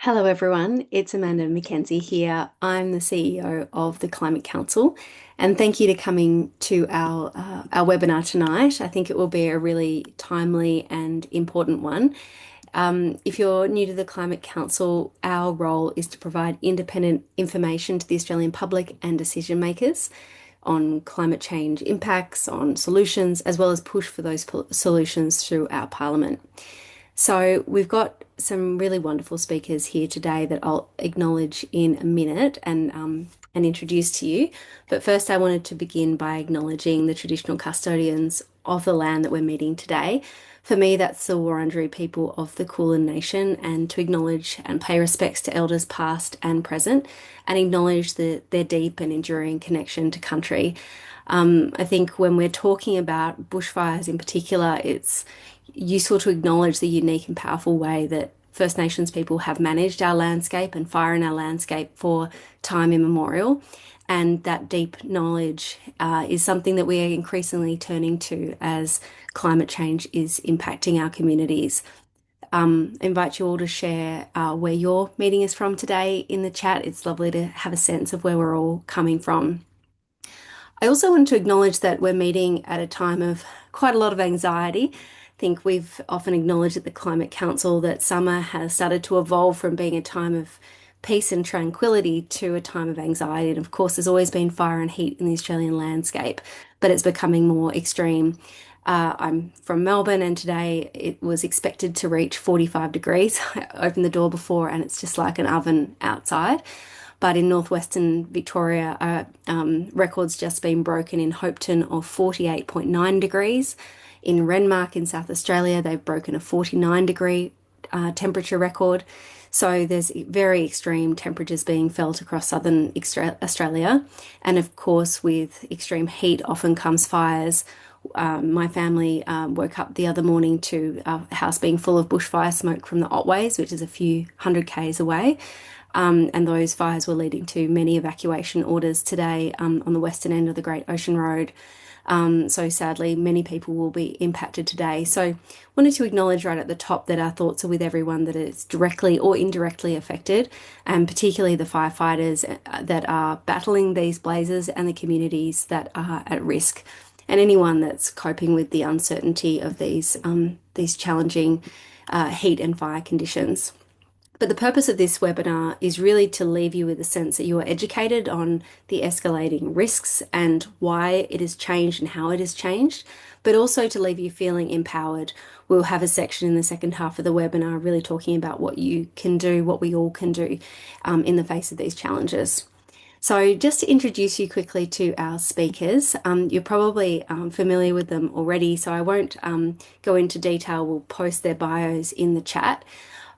Hello, everyone. It's Amanda Mackenzie here. I'm the CEO of the Climate Council, and thank you to coming to our webinar tonight. I think it will be a really timely and important one. If you're new to the Climate Council, our role is to provide independent information to the Australian public and decision makers on climate change impacts, on solutions, as well as push for those solutions through our Parliament. So we've got some really wonderful speakers here today that I'll acknowledge in a minute and introduce to you. But first, I wanted to begin by acknowledging the traditional custodians of the land that we're meeting today. For me, that's the Wurundjeri people of the Kulin Nation, and to acknowledge and pay respects to elders past and present, and acknowledge their deep and enduring connection to country. I think when we're talking about bushfires in particular, it's useful to acknowledge the unique and powerful way that First Nations people have managed our landscape and fire in our landscape for time immemorial. And that deep knowledge is something that we are increasingly turning to as climate change is impacting our communities. Invite you all to share where your meeting is from today in the chat. It's lovely to have a sense of where we're all coming from. I also want to acknowledge that we're meeting at a time of quite a lot of anxiety. I think we've often acknowledged at the Climate Council that summer has started to evolve from being a time of peace and tranquility to a time of anxiety. And of course, there's always been fire and heat in the Australian landscape, but it's becoming more extreme. I'm from Melbourne, and today it was expected to reach 45 degrees. I opened the door before, and it's just like an oven outside. But in northwestern Victoria, records just been broken in Hopetoun of 48.9 degrees. In Renmark in South Australia, they've broken a 49-degree temperature record. So there's very extreme temperatures being felt across southern Australia. And of course, with extreme heat often comes fires. My family woke up the other morning to a house being full of bushfire smoke from the Otways, which is a few hundred k's away. And those fires were leading to many evacuation orders today on the western end of the Great Ocean Road. So sadly, many people will be impacted today. So wanted to acknowledge right at the top that our thoughts are with everyone that is directly or indirectly affected, and particularly the firefighters that are battling these blazes and the communities that are at risk, and anyone that's coping with the uncertainty of these challenging heat and fire conditions. But the purpose of this webinar is really to leave you with a sense that you are educated on the escalating risks and why it has changed and how it has changed, but also to leave you feeling empowered. We'll have a section in the second half of the webinar really talking about what you can do, what we all can do in the face of these challenges. So just to introduce you quickly to our speakers, you're probably familiar with them already, so I won't go into detail. We'll post their bios in the chat.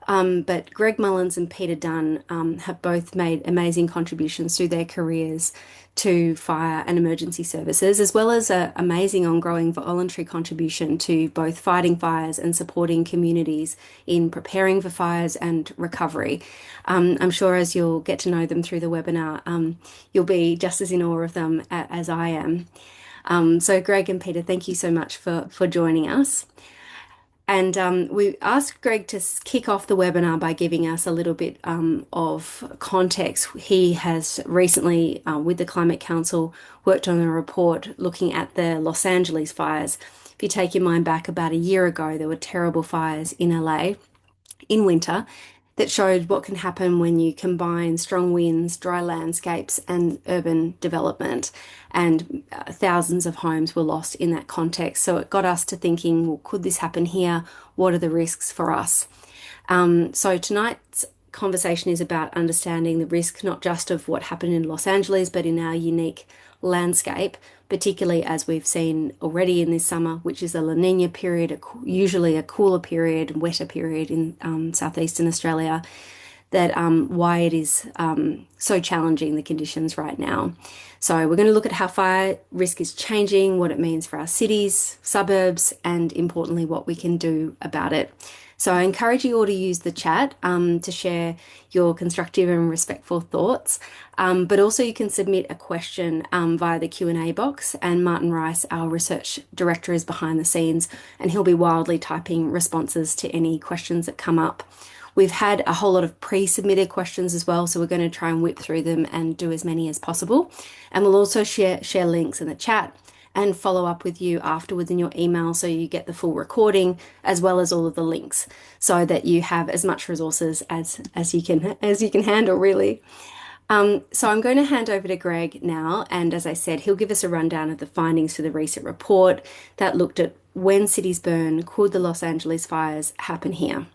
But Greg Mullins and Peter Dunn have both made amazing contributions through their careers to fire and emergency services, as well as an amazing ongoing voluntary contribution to both fighting fires and supporting communities in preparing for fires and recovery. I'm sure as you'll get to know them through the webinar, you'll be just as in awe of them as I am. So Greg and Peter, thank you so much for joining us. And we asked Greg to kick off the webinar by giving us a little bit of context. He has recently, with the Climate Council, worked on a report looking at the Los Angeles fires. If you take your mind back about a year ago, there were terrible fires in LA in winter that showed what can happen when you combine strong winds, dry landscapes, and urban development. And thousands of homes were lost in that context. So it got us to thinking, well, could this happen here? What are the risks for us? So tonight's conversation is about understanding the risk, not just of what happened in Los Angeles, but in our unique landscape, particularly as we've seen already in this summer, which is a La Nina period, usually a cooler period, wetter period in southeastern Australia, that why it is so challenging, the conditions right now. So we're going to look at how fire risk is changing, what it means for our cities, suburbs, and importantly, what we can do about it. So I encourage you all to use the chat to share your constructive and respectful thoughts. But also you can submit a question via the Q&A box, and Martin Rice, our research director, is behind the scenes, and he'll be wildly typing responses to any questions that come up. We've had a whole lot of pre-submitted questions as well, so we're going to try and whip through them and do as many as possible. And we'll also share links in the chat and follow up with you afterwards in your email so you get the full recording as well as all of the links so that you have as much resources as you can handle really. So I'm going to hand over to Greg now, and as I said, he'll give us a rundown of the findings for the recent report that looked at when cities burn, could the Los Angeles fires happen here?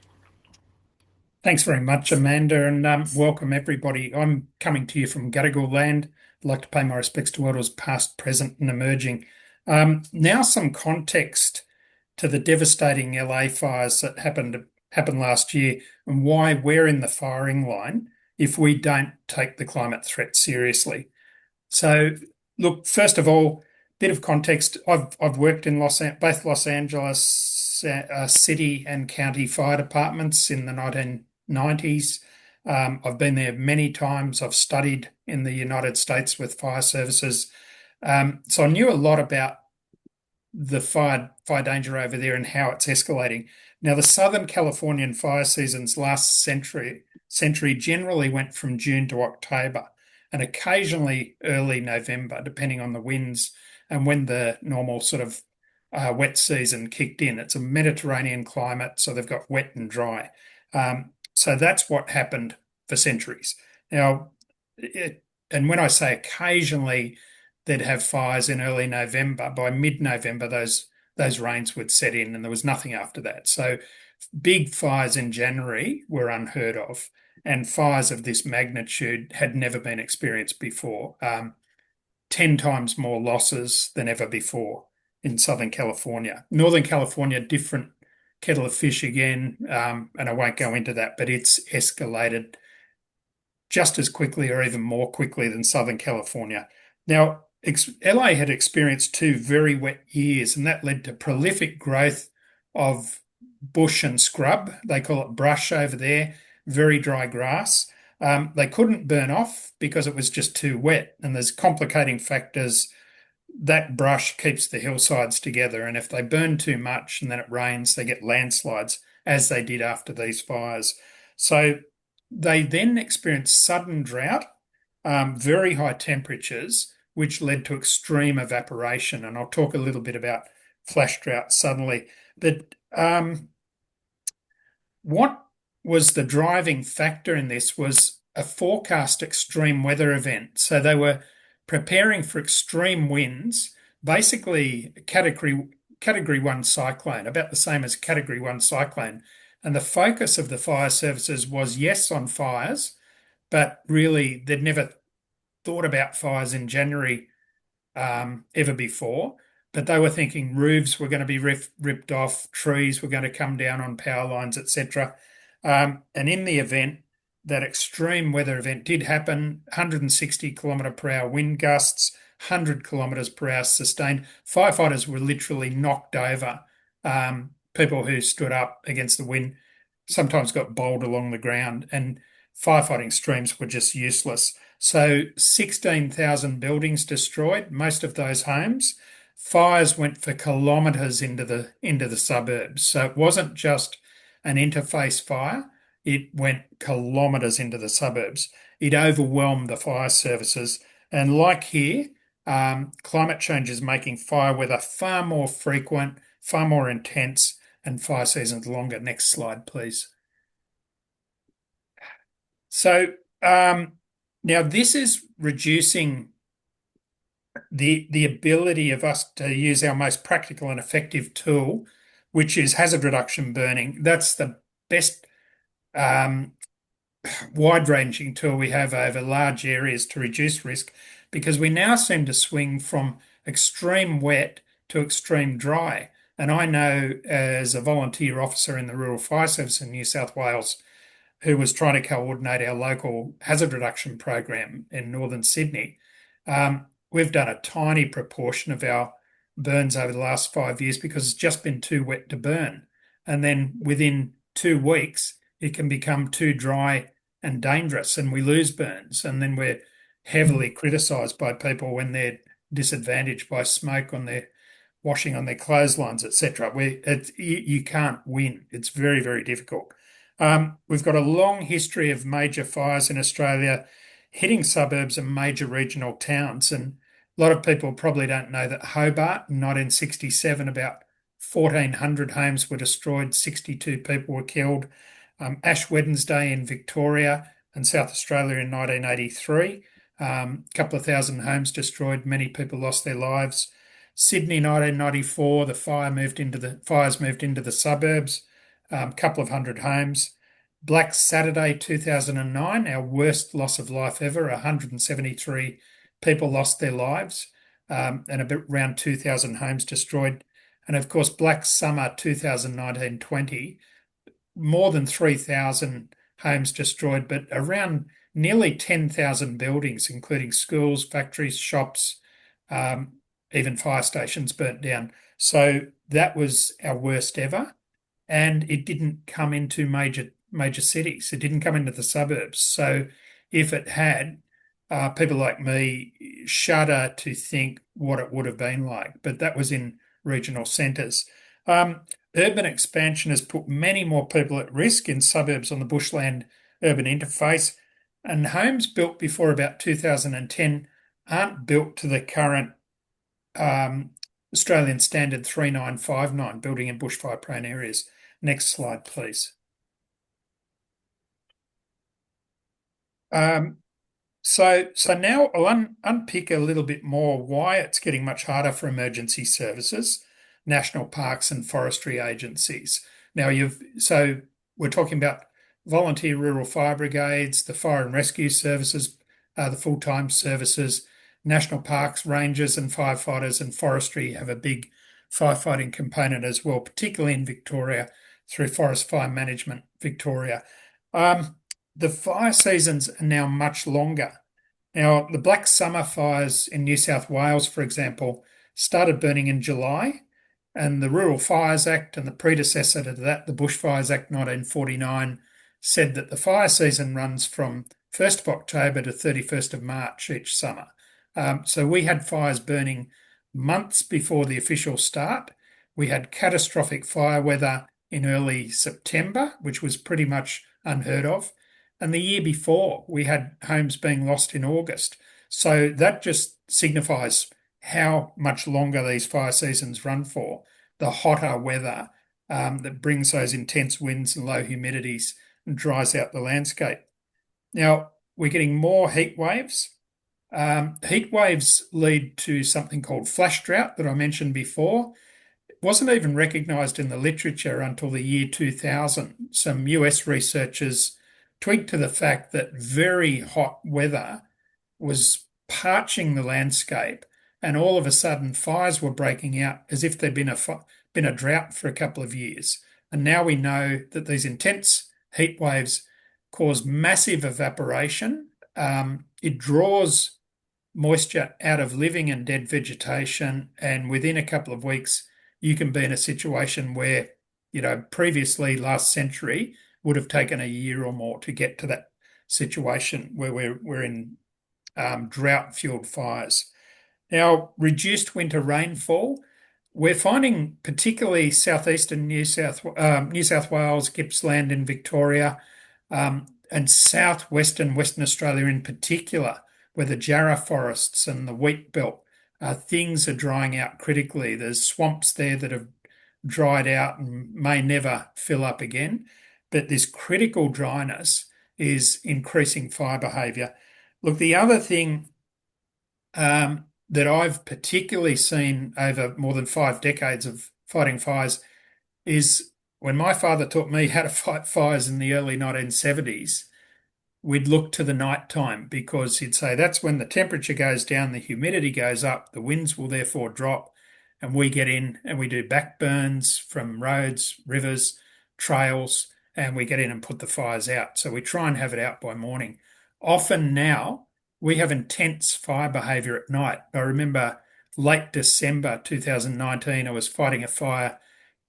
Thanks very much, Amanda, and welcome everybody. I'm coming to you from Gadigal land. I'd like to pay my respects to elders past, present, and emerging. Now, some context to the devastating LA fires that happened last year, and why we're in the firing line if we don't take the climate threat seriously. So, look, first of all, bit of context. I've worked in both Los Angeles city and county fire departments in the 1990s. I've been there many times. I've studied in the United States with fire services. So I knew a lot about the fire danger over there and how it's escalating. Now, the Southern Californian fire seasons last century generally went from June to October and occasionally early November, depending on the winds and when the normal sort of wet season kicked in. It's a Mediterranean climate, so they've got wet and dry. So that's what happened for centuries. Now, and when I say occasionally, they'd have fires in early November. By mid-November, those rains would set in, and there was nothing after that. So big fires in January were unheard of, and fires of this magnitude had never been experienced before. 10 times more losses than ever before in Southern California. Northern California, different kettle of fish again, and I won't go into that, but it's escalated just as quickly or even more quickly than Southern California. Now, LA had experienced 2 very wet years, and that led to prolific growth of bush and scrub. They call it brush over there, very dry grass. They couldn't burn off because it was just too wet, and there's complicating factors. That brush keeps the hillsides together, and if they burn too much and then it rains, they get landslides, as they did after these fires. So they then experienced sudden drought, very high temperatures, which led to extreme evaporation. And I'll talk a little bit about flash drought suddenly. But what was the driving factor in this was a forecast extreme weather event. So they were preparing for extreme winds, basically category 1 cyclone, about the same as category 1 cyclone. And the focus of the fire services was, yes, on fires, but really they'd never thought about fires in January ever before. But they were thinking roofs were going to be ripped off, trees were going to come down on power lines, etc. And in the event, that extreme weather event did happen, 160 kilometre per hour wind gusts, 100 kilometres per hour sustained. Firefighters were literally knocked over. People who stood up against the wind sometimes got bowled along the ground, and firefighting streams were just useless. So 16,000 buildings destroyed, most of those homes. Fires went for kilometres into the suburbs. So it wasn't just an interface fire. It went kilometres into the suburbs. It overwhelmed the fire services. And like here, climate change is making fire weather far more frequent, far more intense, and fire seasons longer. Next slide, please. So now this is reducing the ability of us to use our most practical and effective tool, which is hazard reduction burning. That's the best wide-ranging tool we have over large areas to reduce risk, because we now seem to swing from extreme wet to extreme dry. And I know, as a volunteer officer in the Rural Fire Service in New South Wales, who was trying to coordinate our local hazard reduction program in northern Sydney, we've done a tiny proportion of our burns over the last 5 years because it's just been too wet to burn. And then within 2 weeks, it can become too dry and dangerous, and we lose burns. And then we're heavily criticised by people when they're disadvantaged by smoke on their washing on their clotheslines, etc. You can't win. It's very, very difficult. We've got a long history of major fires in Australia hitting suburbs and major regional towns. And a lot of people probably don't know that Hobart in 1967, about 1,400 homes were destroyed, 62 people were killed. Ash Wednesday in Victoria and South Australia in 1983, a couple of thousand homes destroyed, many people lost their lives. Sydney 1994, the fires moved into the suburbs, a couple of hundred homes. Black Saturday 2009, our worst loss of life ever, 173 people lost their lives, and around 2,000 homes destroyed. And of course, Black Summer 2019-20, more than 3,000 homes destroyed, but around nearly 10,000 buildings, including schools, factories, shops, um, even fire stations burnt down. So that was our worst ever. And it didn't come into major cities. It didn't come into the suburbs. So if it had, people like me shudder to think what it would have been like. But that was in regional centres. Urban expansion has put many more people at risk in suburbs on the bushland urban interface, and homes built before about 2010 aren't built to the current um, Australian Standard 3959, building in bushfire prone areas. Next slide, please. Um, so now I'll unpick a little bit more why it's getting much harder for emergency services, national parks and forestry agencies. Now we're talking about volunteer rural fire brigades, the fire and rescue services, the full-time services, national parks, rangers and firefighters and forestry have a big firefighting component as well, particularly in Victoria through Forest Fire Management Victoria. The fire seasons are now much longer. Now, the Black Summer fires in New South Wales, for example, started burning in July, and the Rural Fires Act and the predecessor to that, the Bushfires Act 1949, said that the fire season runs from 1st of October to 31st of March each summer. So we had fires burning months before the official start. We had catastrophic fire weather in early September, which was pretty much unheard of. And the year before, we had homes being lost in August. So that just signifies how much longer these fire seasons run for. The hotter weather that brings those intense winds and low humidities and dries out the landscape. Now, we're getting more heat waves. Heat waves lead to something called flash drought that I mentioned before. It wasn't even recognised in the literature until the year 2000. Some US researchers twigged to the fact that very hot weather was parching the landscape, and all of a sudden fires were breaking out as if there'd been a drought for a couple of years. And now we know that these intense heat waves cause massive evaporation. It draws moisture out of living and dead vegetation, and within a couple of weeks, you can be in a situation where, previously last century would have taken a year or more to get to that situation where we're in drought-fueled fires. Now, reduced winter rainfall, we're finding particularly southeastern New South Wales, Gippsland in Victoria, and southwestern Western Australia in particular, where the Jarrah forests and the wheat belt, things are drying out critically. There's swamps there that have dried out and may never fill up again. But this critical dryness is increasing fire behaviour. Look, the other thing that I've particularly seen over more than 5 decades of fighting fires is when my father taught me how to fight fires in the early 1970s, we'd look to the night time because he'd say that's when the temperature goes down, the humidity goes up, the winds will therefore drop, and we get in and we do backburns from roads, rivers, trails, and we get in and put the fires out. So we try and have it out by morning. Often now we have intense fire behaviour at night. I remember late December 2019, I was fighting a fire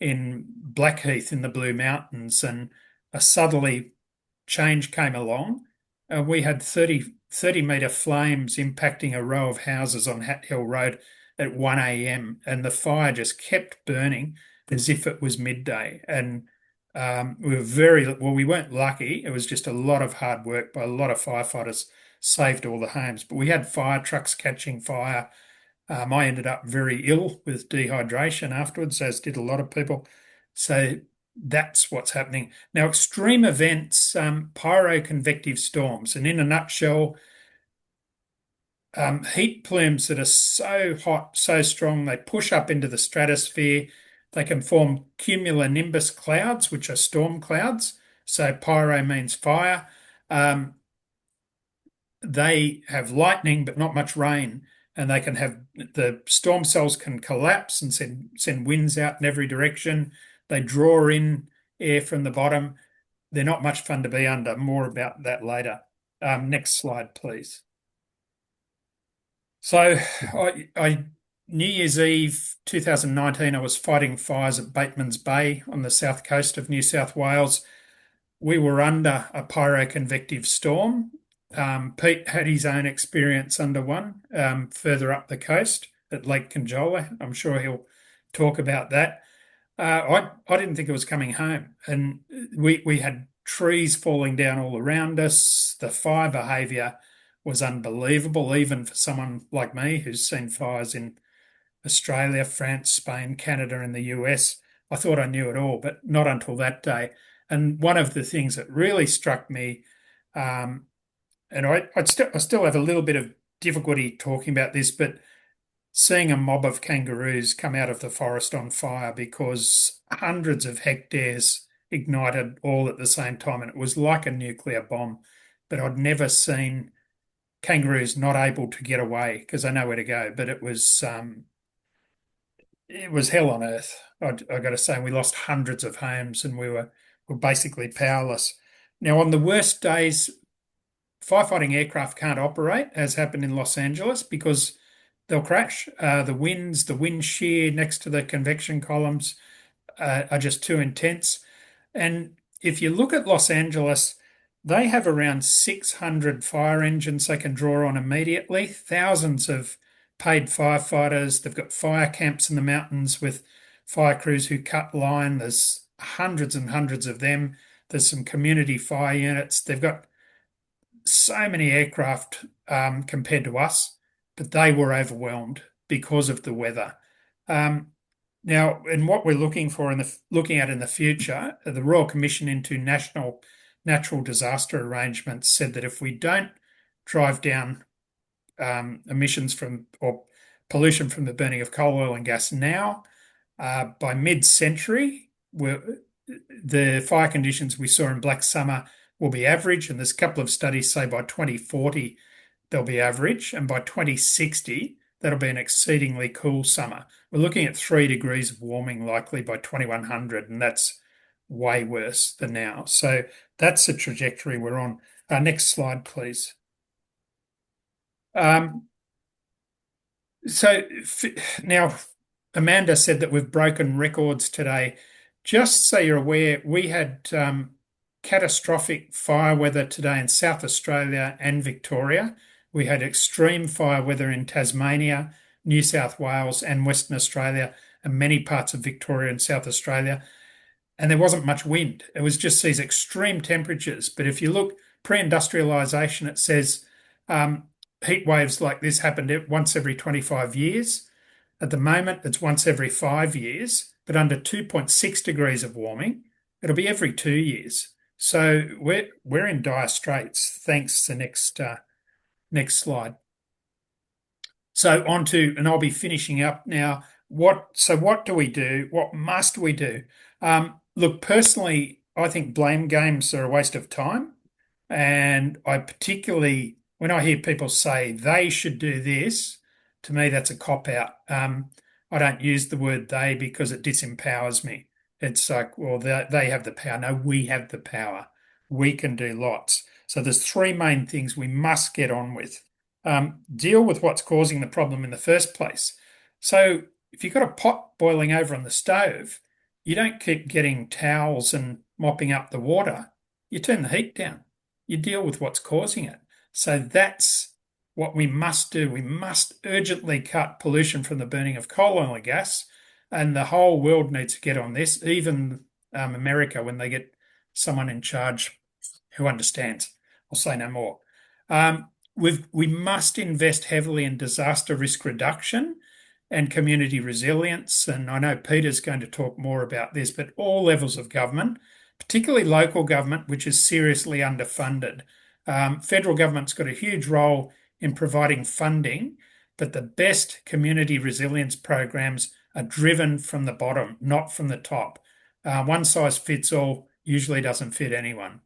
in Blackheath in the Blue Mountains, and a southerly change came along. We had 30-metre flames impacting a row of houses on Hat Hill Road at 1 a.m., and the fire just kept burning as if it was midday. And we were very well, we weren't lucky. It was just a lot of hard work by a lot of firefighters saved all the homes. But we had fire trucks catching fire. I ended up very ill with dehydration afterwards, as did a lot of people. So that's what's happening. Now, extreme events, pyroconvective storms, and in a nutshell, heat plumes that are so hot, so strong, they push up into the stratosphere. They can form cumulonimbus clouds, which are storm clouds. So pyro means fire. Um, they have lightning, but not much rain. And they can have the storm cells can collapse and send winds out in every direction. They draw in air from the bottom. They're not much fun to be under. More about that later. Next slide, please. So, New Year's Eve 2019, I was fighting fires at Bateman's Bay on the south coast of New South Wales. We were under a pyroconvective storm. Pete had his own experience under one further up the coast at Lake Conjola. I'm sure he'll talk about that. I didn't think it was coming home, and we had trees falling down all around us. The fire behaviour was unbelievable, even for someone like me who's seen fires in Australia, France, Spain, Canada, and the US. I thought I knew it all, but not until that day. And one of the things that really struck me, um, and I still have a little bit of difficulty talking about this, but seeing a mob of kangaroos come out of the forest on fire because hundreds of hectares ignited all at the same time, and it was like a nuclear bomb. But I'd never seen kangaroos not able to get away because they know where to go. But it was hell on earth. I got to say, we lost hundreds of homes, and were basically powerless. Now, on the worst days, firefighting aircraft can't operate, as happened in Los Angeles, because they'll crash. The winds, the wind shear next to the convection columns are just too intense. And if you look at Los Angeles, they have around 600 fire engines they can draw on immediately, thousands of paid firefighters. They've got fire camps in the mountains with fire crews who cut line. There's hundreds and hundreds of them. There's some community fire units. They've got so many aircraft compared to us, but they were overwhelmed because of the weather. Now, and what we're looking at in the future, the Royal Commission into National Natural Disaster Arrangements said that if we don't drive down emissions from or pollution from the burning of coal, oil, and gas now, by mid-century, the fire conditions we saw in Black Summer will be average, and there's a couple of studies say by 2040 they'll be average, and by 2060 that'll be an exceedingly cool summer. We're looking at 3 degrees of warming likely by 2100, and that's way worse than now. So that's the trajectory we're on. Next slide, please. Um, so now, Amanda said that we've broken records today. Just so you're aware, we had catastrophic fire weather today in South Australia and Victoria. We had extreme fire weather in Tasmania, New South Wales, and Western Australia, and many parts of Victoria and South Australia. And there wasn't much wind. It was just these extreme temperatures. But if you look pre-industrialisation, it says heat waves like this happened once every 25 years. At the moment, it's once every 5 years, but under 2.6 degrees of warming, it'll be every 2 years. So we're in dire straits. Thanks. The next slide. So on to, and I'll be finishing up now. What do we do? What must we do? Look, personally, I think blame games are a waste of time. And I particularly, when I hear people say they should do this, to me, that's a cop out. I don't use the word they because it disempowers me. It's like, well, they have the power. No, we have the power. We can do lots. So there's 3 main things we must get on with. Deal with what's causing the problem in the first place. So if you've got a pot boiling over on the stove, you don't keep getting towels and mopping up the water. You turn the heat down. You deal with what's causing it. So that's what we must do. We must urgently cut pollution from the burning of coal, oil, and gas. And the whole world needs to get on this, even America, when they get someone in charge who understands. I'll say no more. We must invest heavily in disaster risk reduction and community resilience. And I know Peter's going to talk more about this, but all levels of government, particularly local government, which is seriously underfunded. Federal government's got a huge role in providing funding, but the best community resilience programs are driven from the bottom, not from the top. One size fits all usually doesn't fit anyone.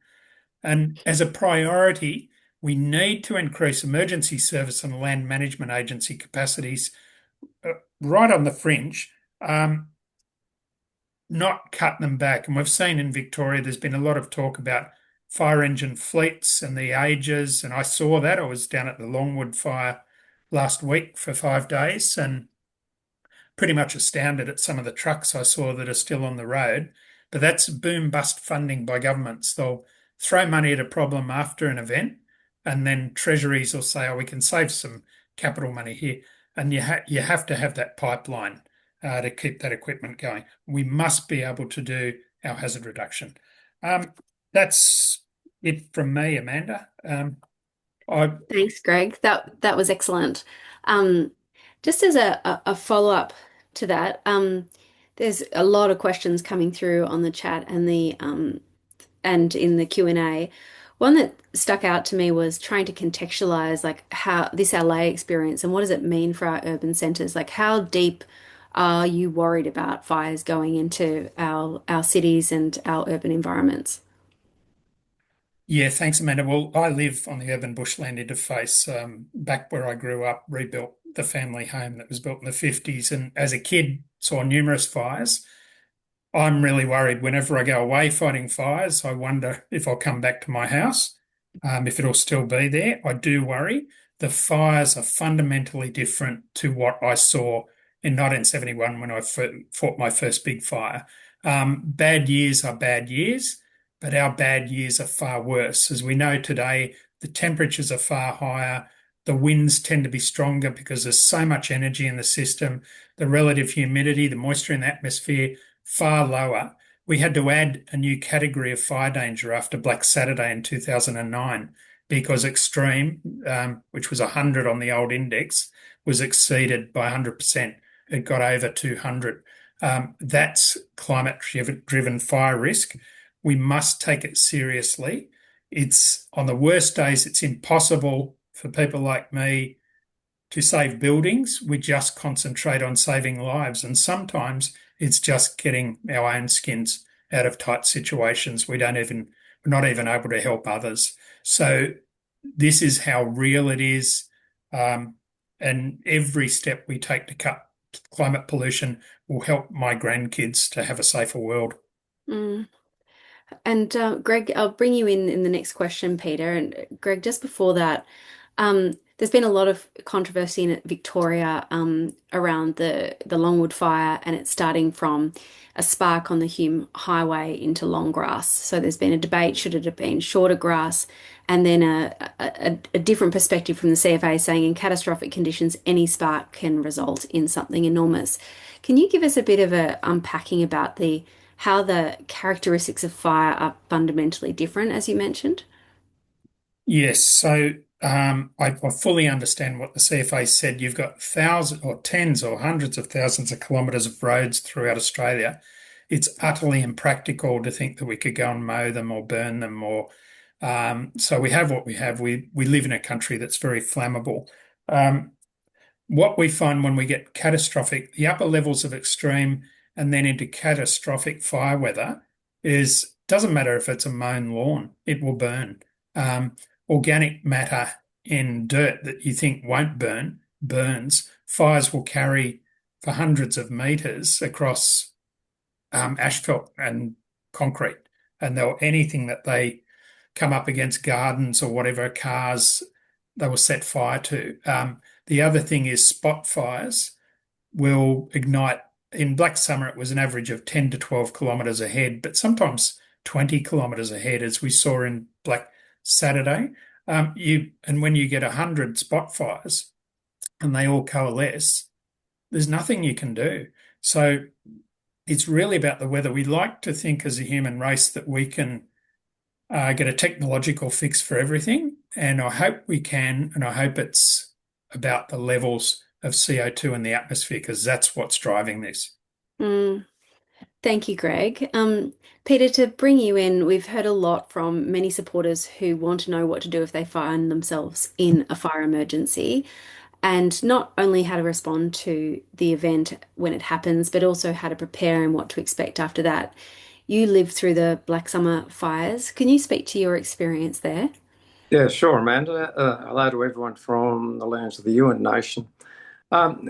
And as a priority, we need to increase emergency service and land management agency capacities right on the fringe, not cut them back. And we've seen in Victoria, there's been a lot of talk about fire engine fleets and the ages. And I saw that. I was down at the Longwood fire last week for 5 days and pretty much astounded at some of the trucks I saw that are still on the road. But that's boom bust funding by governments. They'll throw money at a problem after an event, and then treasuries will say, oh, we can save some capital money here. And you have to have that pipeline to keep that equipment going. We must be able to do our hazard reduction. That's it from me, Amanda. I Thanks, Greg. That was excellent. Um, just as a follow-up to that, there's a lot of questions coming through on the chat and the and in the Q&A. One that stuck out to me was trying to contextualize like how this LA experience and what does it mean for our urban centers? Like how deep are you worried about fires going into our cities and our urban environments? Yeah, thanks, Amanda. Well, I live on the urban bushland interface, back where I grew up, rebuilt the family home that was built in the 50s. And as a kid, saw numerous fires. I'm really worried whenever I go away fighting fires. I wonder if I'll come back to my house, if it'll still be there. I do worry. The fires are fundamentally different to what I saw in 1971 when I fought my first big fire. Bad years are bad years, but our bad years are far worse. As we know today, the temperatures are far higher. The winds tend to be stronger because there's so much energy in the system. The relative humidity, the moisture in the atmosphere, far lower. We had to add a new category of fire danger after Black Saturday in 2009 because extreme, which was 100 on the old index, was exceeded by 100%. It got over 200. That's climate-driven fire risk. We must take it seriously. It's on the worst days, it's impossible for people like me to save buildings. We just concentrate on saving lives. And sometimes it's just getting our own skins out of tight situations. We're not even able to help others. So this is how real it is. And every step we take to cut climate pollution will help my grandkids to have a safer world. Mm. And Greg, I'll bring you in the next question, Peter. And Greg, just before that, there's been a lot of controversy in Victoria around the Longwood fire, and it's starting from a spark on the Hume Highway into long grass. So there's been a debate: should it have been shorter grass? And then a different perspective from the CFA saying in catastrophic conditions, any spark can result in something enormous. Can you give us a bit of a unpacking about the how the characteristics of fire are fundamentally different, as you mentioned? Yes, so I fully understand what the CFA said. You've got thousands or tens or hundreds of thousands of kilometres of roads throughout Australia. It's utterly impractical to think that we could go and mow them or burn them or so we have what we have. We live in a country that's very flammable. Um, what we find when we get catastrophic, the upper levels of extreme and then into catastrophic fire weather is doesn't matter if it's a mown lawn, it will burn. Um, Organic matter in dirt that you think won't burn burns. Fires will carry for hundreds of meters across asphalt and concrete, and they'll anything that they come up against, gardens or whatever, cars, they will set fire to. The other thing is spot fires will ignite in Black Summer, it was an average of 10 to 12 kilometres ahead, but sometimes 20 kilometres ahead, as we saw in Black Saturday. And when you get 100 spot fires and they all coalesce, there's nothing you can do. So it's really about the weather. We like to think as a human race that we can get a technological fix for everything, and I hope we can, and I hope it's about the levels of CO2 in the atmosphere because that's what's driving this. Mm. Thank you, Greg. Peter, to bring you in, we've heard a lot from many supporters who want to know what to do if they find themselves in a fire emergency, and not only how to respond to the event when it happens, but also how to prepare and what to expect after that. You lived through the Black Summer fires. Can you speak to your experience there? Yeah, sure, Amanda. Hello to everyone from the lands of the Yuin Nation. Um,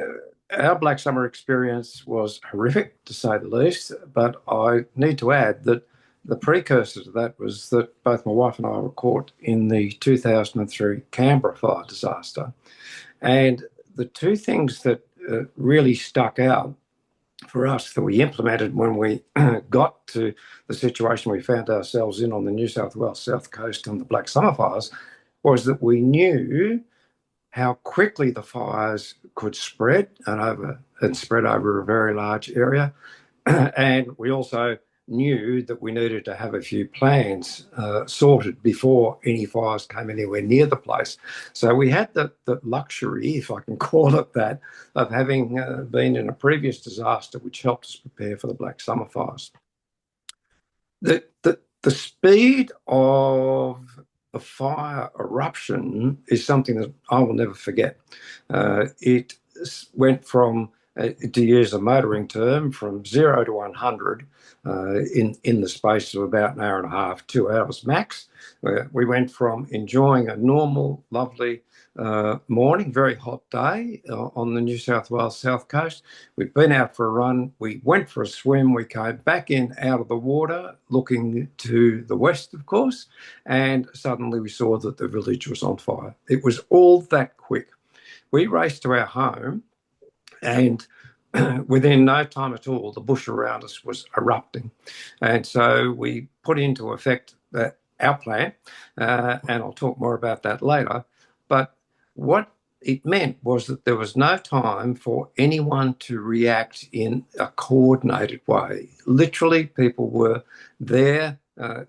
our Black Summer experience was horrific, to say the least, but I need to add that the precursor to that was that both my wife and I were caught in the 2003 Canberra fire disaster. And the two things that really stuck out for us that we implemented when we got to the situation we found ourselves in on the New South Wales South Coast and the Black Summer fires was that we knew how quickly the fires could spread over a very large area. And we also knew that we needed to have a few plans sorted before any fires came anywhere near the place. So we had the luxury, if I can call it that, of having been in a previous disaster, which helped us prepare for the Black Summer fires. The speed of the fire eruption is something that I will never forget. It went from, to use a motoring term, from 0 to 100 in the space of about an hour and a half, 2 hours max. We went from enjoying a normal, lovely morning, very hot day on the New South Wales South Coast. We'd been out for a run, we went for a swim, we came back in out of the water, looking to the west, of course, and suddenly we saw that the village was on fire. It was all that quick. We raced to our home, and within no time at all, the bush around us was erupting. And so we put into effect our plan, and I'll talk more about that later. But what it meant was that there was no time for anyone to react in a coordinated way. Literally, people were there,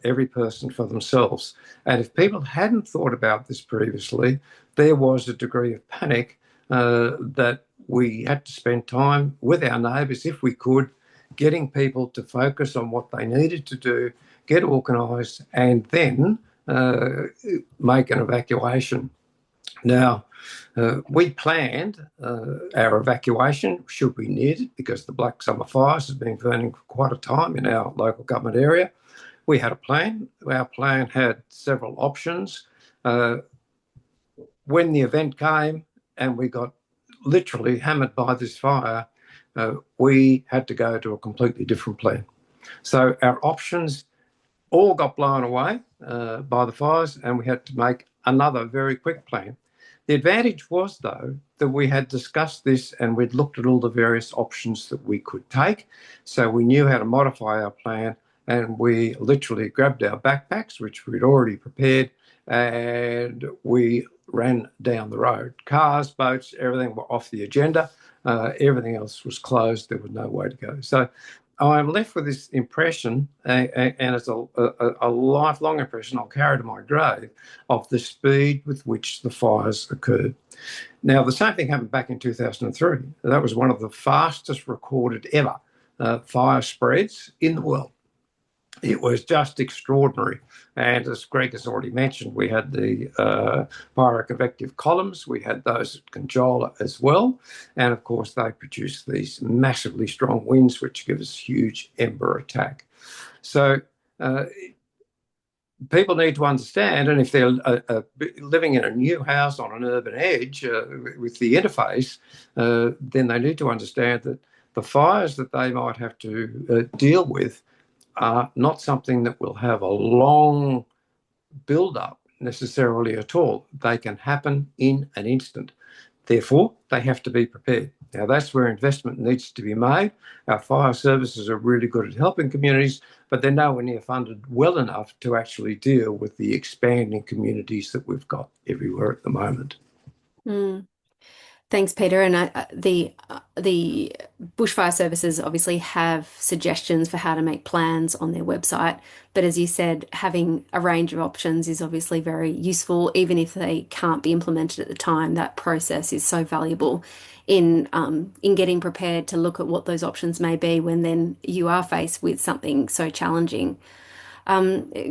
every person for themselves. And if people hadn't thought about this previously, there was a degree of panic that we had to spend time with our neighbours, if we could, getting people to focus on what they needed to do, get organised, and then make an evacuation. Now, we planned our evacuation should we need it because the Black Summer fires have been burning for quite a time in our local government area. We had a plan. Our plan had several options. When the event came and we got literally hammered by this fire, we had to go to a completely different plan. So our options all got blown away by the fires, and we had to make another very quick plan. The advantage was, though, that we had discussed this and we'd looked at all the various options that we could take. So we knew how to modify our plan, and we literally grabbed our backpacks, which we'd already prepared, and we ran down the road. Cars, boats, everything were off the agenda. Everything else was closed. There was no way to go. So I'm left with this impression, and it's a lifelong impression I'll carry to my grave, of the speed with which the fires occurred. Now, the same thing happened back in 2003. That was one of the fastest recorded ever fire spreads in the world. It was just extraordinary. And as Greg has already mentioned, we had the pyroconvective columns, we had those at Conjola as well. And of course, they produce these massively strong winds, which give us huge ember attack. So people need to understand, and if they're living in a new house on an urban edge with the interface, then they need to understand that the fires that they might have to deal with are not something that will have a long build up necessarily at all. They can happen in an instant. Therefore, they have to be prepared. Now, that's where investment needs to be made. Our fire services are really good at helping communities, but they're nowhere near funded well enough to actually deal with the expanding communities that we've got everywhere at the moment. Mm. Thanks, Peter. And the bushfire services obviously have suggestions for how to make plans on their website. But as you said, having a range of options is obviously very useful, even if they can't be implemented at the time. That process is so valuable in getting prepared to look at what those options may be when then you are faced with something so challenging.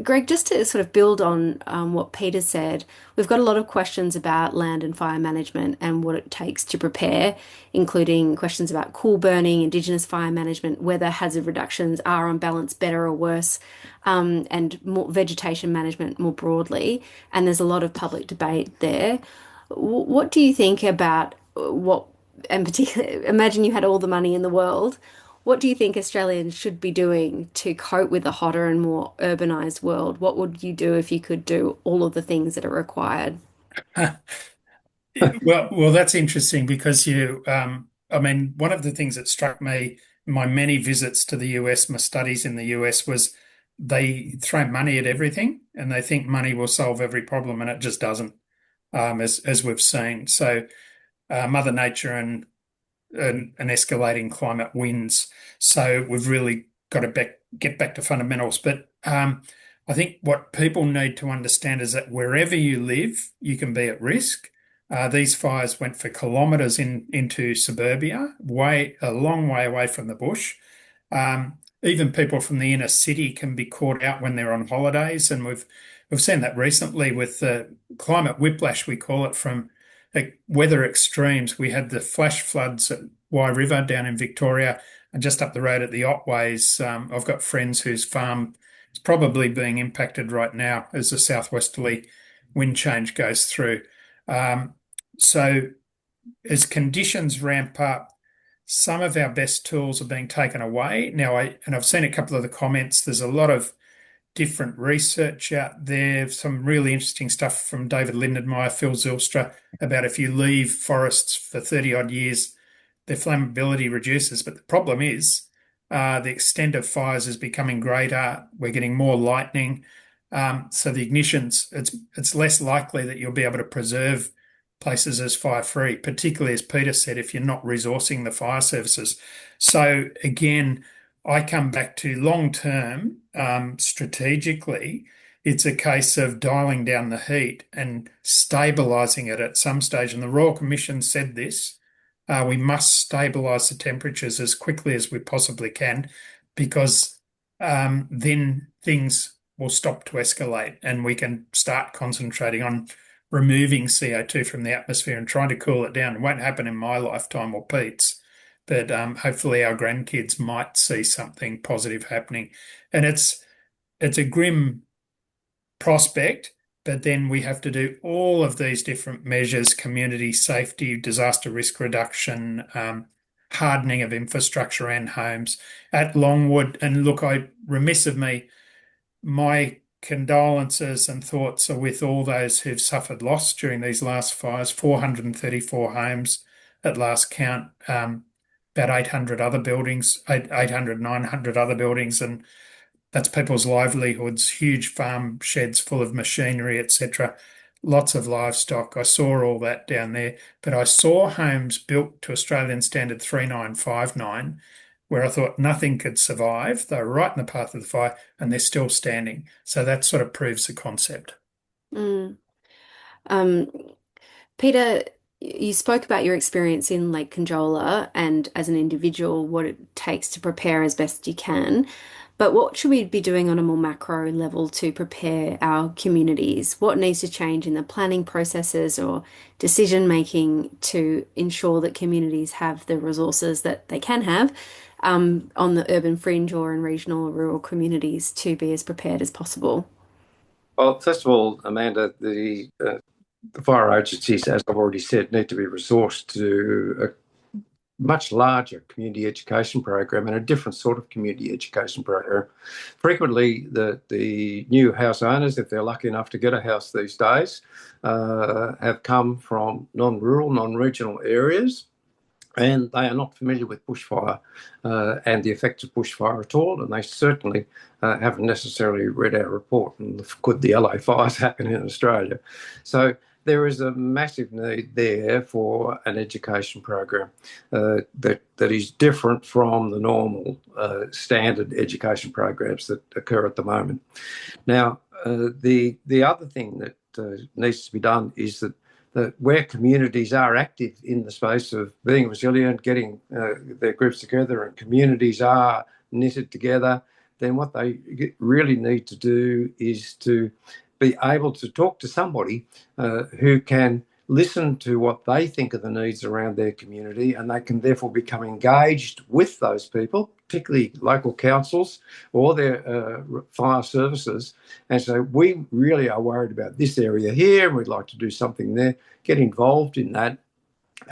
Greg, just to sort of build on what Peter said, we've got a lot of questions about land and fire management and what it takes to prepare, including questions about cool burning, Indigenous fire management, whether hazard reductions are on balance better or worse, and more vegetation management more broadly. And there's a lot of public debate there. What do you think about what, and particularly, imagine you had all the money in the world. What do you think Australians should be doing to cope with a hotter and more urbanized world? What would you do if you could do all of the things that are required? Well, that's interesting because I mean, one of the things that struck me in my many visits to the US, my studies in the US, was they throw money at everything and they think money will solve every problem, and it just doesn't, as we've seen. So, Mother Nature and an escalating climate wins. So we've really got to get back to fundamentals. But I think what people need to understand is that wherever you live, you can be at risk. These fires went for kilometres into suburbia, a long way away from the bush. Even people from the inner city can be caught out when they're on holidays, and we've seen that recently with the climate whiplash, we call it, from weather extremes. We had the flash floods at Wye River down in Victoria, and just up the road at the Otways. I've got friends whose farm is probably being impacted right now as the southwesterly wind change goes through. Um, so as conditions ramp up, some of our best tools are being taken away. Now, I've seen a couple of the comments. There's a lot of different research out there, some really interesting stuff from David Lindenmayer, Phil Zylstra, about if you leave forests for 30 odd years, their flammability reduces. But the problem is the extent of fires is becoming greater. We're getting more lightning. So the ignitions, it's less likely that you'll be able to preserve places as fire free, particularly as Peter said, if you're not resourcing the fire services. So again, I come back to long term, strategically, it's a case of dialing down the heat and stabilising it at some stage. And the Royal Commission said this, we must stabilise the temperatures as quickly as we possibly can, because then things will stop to escalate and we can start concentrating on removing CO2 from the atmosphere and trying to cool it down. It won't happen in my lifetime or Pete's, but hopefully our grandkids might see something positive happening. And it's a grim prospect, but then we have to do all of these different measures: community safety, disaster risk reduction, hardening of infrastructure and homes at Longwood. And look, remiss of me, my condolences and thoughts are with all those who've suffered loss during these last fires. 434 homes at last count, about 800 other buildings, 800, 900 other buildings, and that's people's livelihoods, huge farm sheds full of machinery, etc. Lots of livestock. I saw all that down there, but I saw homes built to Australian Standard 3959 where I thought nothing could survive. They're right in the path of the fire and they're still standing. So that sort of proves the concept. Mm. Um, Peter, you spoke about your experience in Lake Conjola and as an individual, what it takes to prepare as best you can. But what should we be doing on a more macro level to prepare our communities? What needs to change in the planning processes or decision making to ensure that communities have the resources that they can have on the urban fringe or in regional or rural communities to be as prepared as possible? Well, first of all, Amanda, the fire agencies, as I've already said, need to be resourced to much larger community education program and a different sort of community education program. Frequently, the new house owners, if they're lucky enough to get a house these days, have come from non-rural, non-regional areas, and they are not familiar with bushfire and the effects of bushfire at all, and they certainly haven't necessarily read our report and could the LA fires happen in Australia. So there is a massive need there for an education program that is different from the normal standard education programs that occur at the moment. Now, the other thing that needs to be done is that where communities are active in the space of being resilient, getting their groups together, and communities are knitted together, then what they really need to do is to be able to talk to somebody who can listen to what they think are the needs around their community, and they can therefore become engaged with those people, particularly local councils or their fire services, and so we really are worried about this area here, and we'd like to do something there. Get involved in that.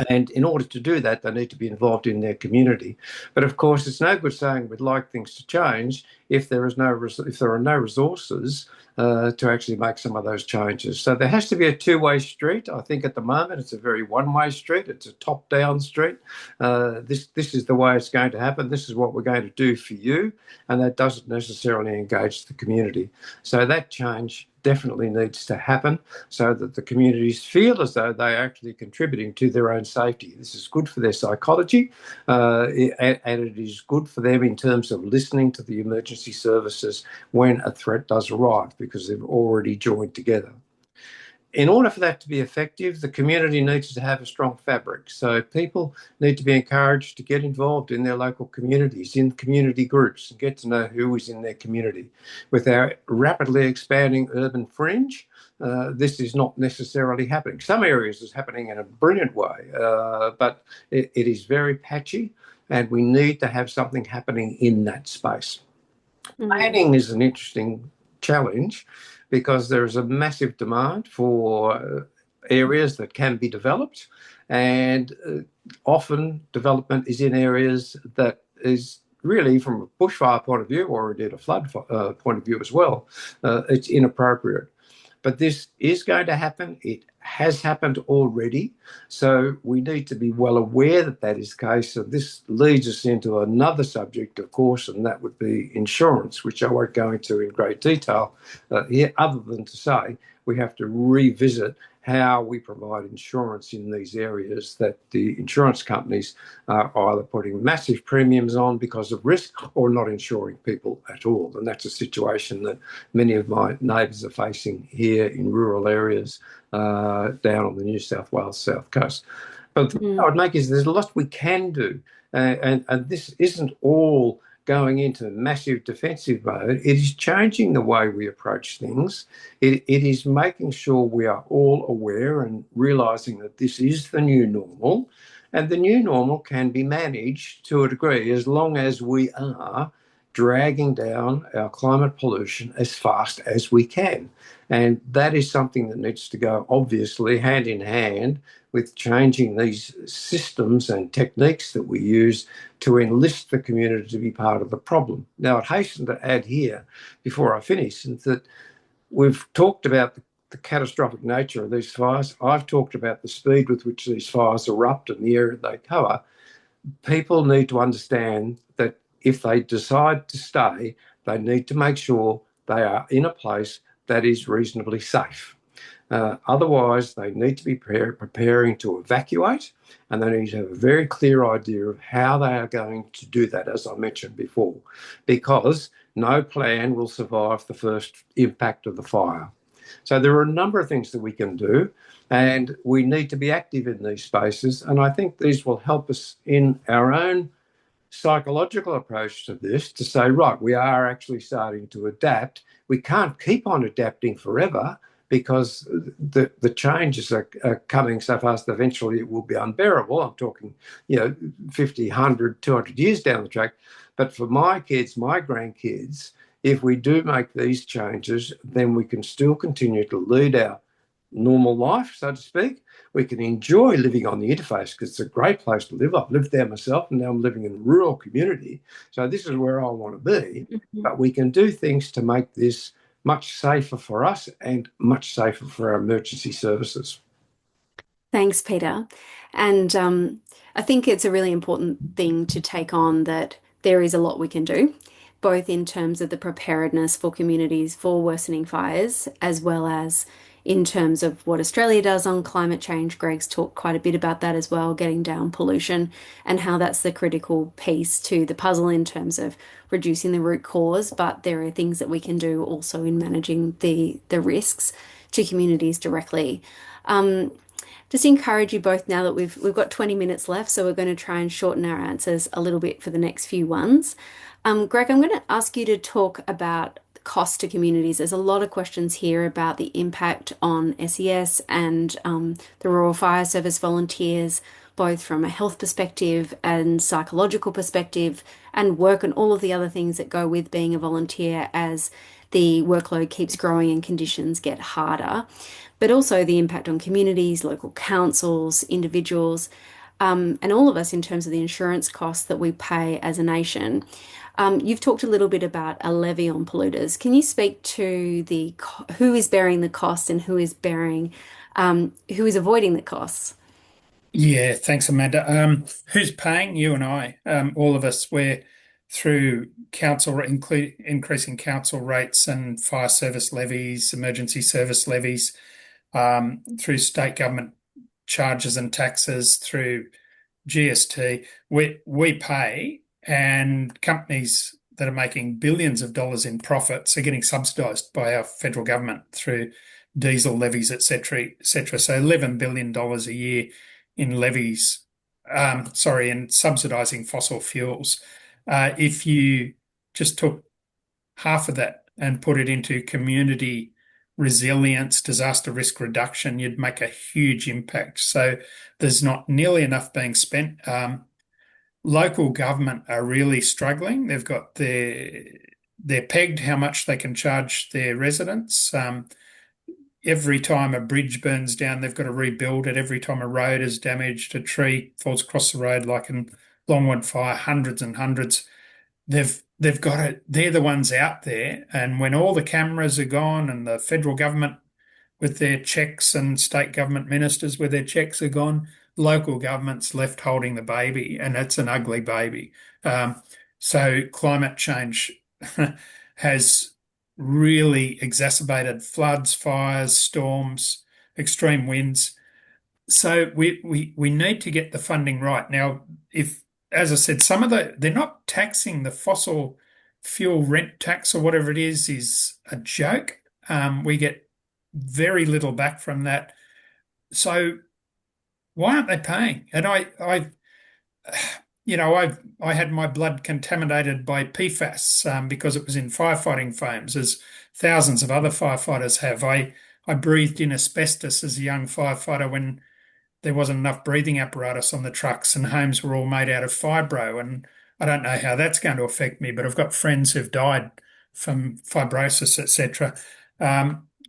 And in order to do that, they need to be involved in their community. But of course, it's no good saying we'd like things to change if there are no resources to actually make some of those changes. So there has to be a two-way street. I think at the moment it's a very one-way street. It's a top-down street. This is the way it's going to happen. This is what we're going to do for you, and that doesn't necessarily engage the community. So that change definitely needs to happen so that the communities feel as though they're actually contributing to their own safety. This is good for their psychology, and it is good for them in terms of listening to the emergency services when a threat does arrive, because they've already joined together. In order for that to be effective, the community needs to have a strong fabric. So people need to be encouraged to get involved in their local communities, in community groups, and get to know who is in their community. With our rapidly expanding urban fringe, this is not necessarily happening. Some areas it's happening in a brilliant way, but it is very patchy, and we need to have something happening in that space. Planning is an interesting challenge because there is a massive demand for areas that can be developed, and often development is in areas that is really, from a bushfire point of view, or indeed a flood point of view as well, it's inappropriate. But this is going to happen. It has happened already. So we need to be well aware that that is the case. And this leads us into another subject, of course, and that would be insurance, which I won't go into in great detail here, other than to say we have to revisit how we provide insurance in these areas that the insurance companies are either putting massive premiums on because of risk or not insuring people at all. And that's a situation that many of my neighbours are facing here in rural areas down on the New South Wales south coast. But the point I would make is there's a lot we can do. And this isn't all going into massive defensive mode. It is changing the way we approach things. It is making sure we are all aware and realising that this is the new normal. And the new normal can be managed to a degree as long as we are dragging down our climate pollution as fast as we can. And that is something that needs to go, obviously, hand in hand with changing these systems and techniques that we use to enlist the community to be part of the problem. Now, I'd hasten to add here, before I finish, that we've talked about the catastrophic nature of these fires. I've talked about the speed with which these fires erupt and the area they cover. People need to understand that if they decide to stay, they need to make sure they are in a place that is reasonably safe. Otherwise, they need to be preparing to evacuate, and they need to have a very clear idea of how they are going to do that, as I mentioned before, because no plan will survive the first impact of the fire. So there are a number of things that we can do, and we need to be active in these spaces. And I think these will help us in our own psychological approach to this, to say, right, we are actually starting to adapt. We can't keep on adapting forever because the changes are coming so fast that eventually it will be unbearable. I'm talking, 50, 100, 200 years down the track. But for my kids, my grandkids, if we do make these changes, then we can still continue to lead our normal life, so to speak. We can enjoy living on the interface because it's a great place to live. I've lived there myself, and now I'm living in a rural community. So this is where I want to be. Mhm. But we can do things to make this much safer for us and much safer for our emergency services. Thanks, Peter. And I think it's a really important thing to take on that there is a lot we can do, both in terms of the preparedness for communities for worsening fires, as well as in terms of what Australia does on climate change. Greg's talked quite a bit about that as well, getting down pollution and how that's the critical piece to the puzzle in terms of reducing the root cause. But there are things that we can do also in managing the risks to communities directly. Um, just encourage you both now that we've got 20 minutes left, so we're going to try and shorten our answers a little bit for the next few ones. Greg, I'm going to ask you to talk about the cost to communities. There's a lot of questions here about the impact on SES and the Rural Fire Service volunteers, both from a health perspective and psychological perspective, and work and all of the other things that go with being a volunteer as the workload keeps growing and conditions get harder, but also the impact on communities, local councils, individuals, and all of us in terms of the insurance costs that we pay as a nation. You've talked a little bit about a levy on polluters. Can you speak to who is bearing the costs and who is avoiding the costs? Yeah, thanks, Amanda. Who's paying? You and I, all of us. We're through increasing council rates and fire service levies, emergency service levies, through state government charges and taxes, through GST. We pay, and companies that are making billions of dollars in profits are getting subsidised by our federal government through diesel levies, etc., etc. So $11 billion a year in levies, sorry, in subsidising fossil fuels. If you just took half of that and put it into community resilience, disaster risk reduction, you'd make a huge impact. So there's not nearly enough being spent. Local government are really struggling. They're pegged how much they can charge their residents. Every time a bridge burns down, they've got to rebuild it. Every time a road is damaged, a tree falls across the road, like in Longwood Fire, hundreds and hundreds. They've got it. They're the ones out there. And when all the cameras are gone and the federal government with their checks and state government ministers with their checks are gone, local government's left holding the baby, and it's an ugly baby. So climate change has really exacerbated floods, fires, storms, extreme winds. So we need to get the funding right. Now, if, as I said, they're not taxing the fossil fuel rent tax or whatever it is a joke. We get very little back from that. So why aren't they paying? And I had my blood contaminated by PFAS because it was in firefighting foams, as thousands of other firefighters have. I breathed in asbestos as a young firefighter when there wasn't enough breathing apparatus on the trucks, and homes were all made out of fibro. And I don't know how that's going to affect me, but I've got friends who've died from fibrosis, etc.,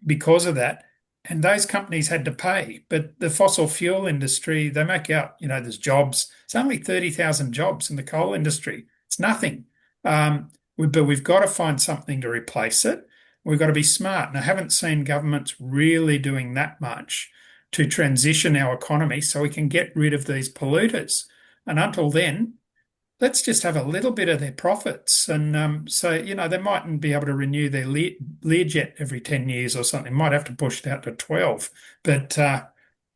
because of that. And those companies had to pay. But the fossil fuel industry, they make out, there's jobs. It's only 30,000 jobs in the coal industry. It's nothing. But we've got to find something to replace it. We've got to be smart. And I haven't seen governments really doing that much to transition our economy so we can get rid of these polluters. And until then, let's just have a little bit of their profits. And so, they mightn't be able to renew their Learjet every 10 years or something. Might have to push it out to 12. But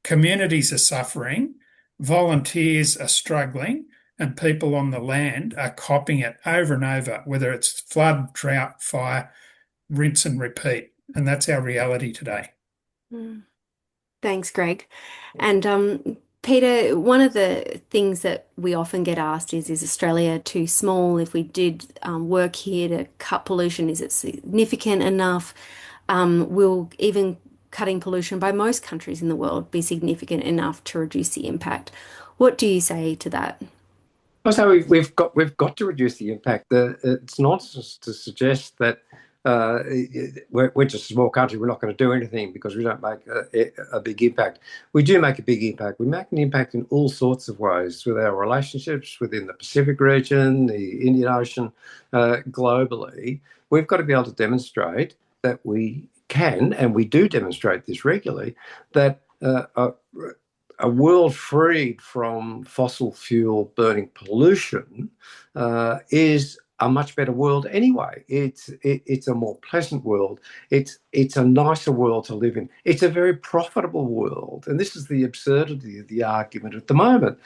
communities are suffering, volunteers are struggling, and people on the land are copying it over and over, whether it's flood, drought, fire, rinse and repeat. And that's our reality today. Mm. Thanks, Greg. And Peter, one of the things that we often get asked is Australia too small? If we did work here to cut pollution, is it significant enough? Will even cutting pollution by most countries in the world be significant enough to reduce the impact? What do you say to that? So we've got to reduce the impact. It's nonsense to suggest that we're just a small country. We're not going to do anything because we don't make a big impact. We do make a big impact. We make an impact in all sorts of ways with our relationships within the Pacific region, the Indian Ocean, globally. We've got to be able to demonstrate that we can, and we do demonstrate this regularly, that a world freed from fossil fuel burning pollution is a much better world anyway. It's a more pleasant world. It's a nicer world to live in. It's a very profitable world, and this is the absurdity of the argument at the moment.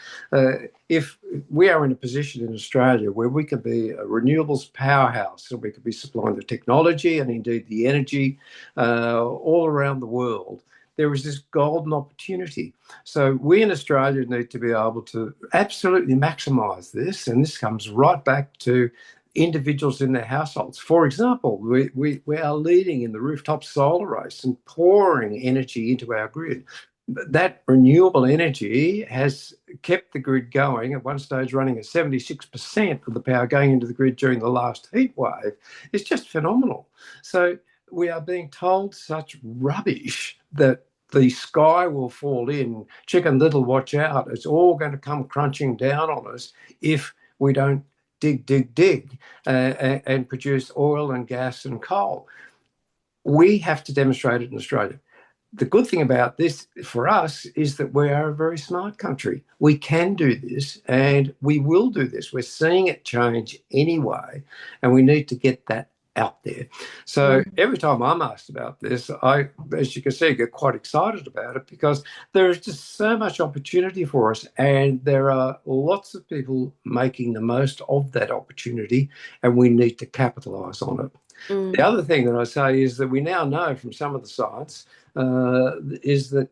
If we are in a position in Australia where we could be a renewables powerhouse and we could be supplying the technology and indeed the energy all around the world, there is this golden opportunity. So we in Australia need to be able to absolutely maximise this, and this comes right back to individuals in their households. For example, we are leading in the rooftop solar race and pouring energy into our grid. That renewable energy has kept the grid going, at one stage running at 76% of the power going into the grid during the last heat wave. It's just phenomenal. So we are being told such rubbish that the sky will fall in, Chicken Little, watch out, it's all going to come crunching down on us if we don't dig, and produce oil and gas and coal. We have to demonstrate it in Australia. The good thing about this for us is that we are a very smart country. We can do this and we will do this. We're seeing it change anyway, and we need to get that out there. So every time I'm asked about this, I, as you can see, get quite excited about it because there is just so much opportunity for us, and there are lots of people making the most of that opportunity, and we need to capitalise on it. The other thing that I say is that we now know from some of the science is that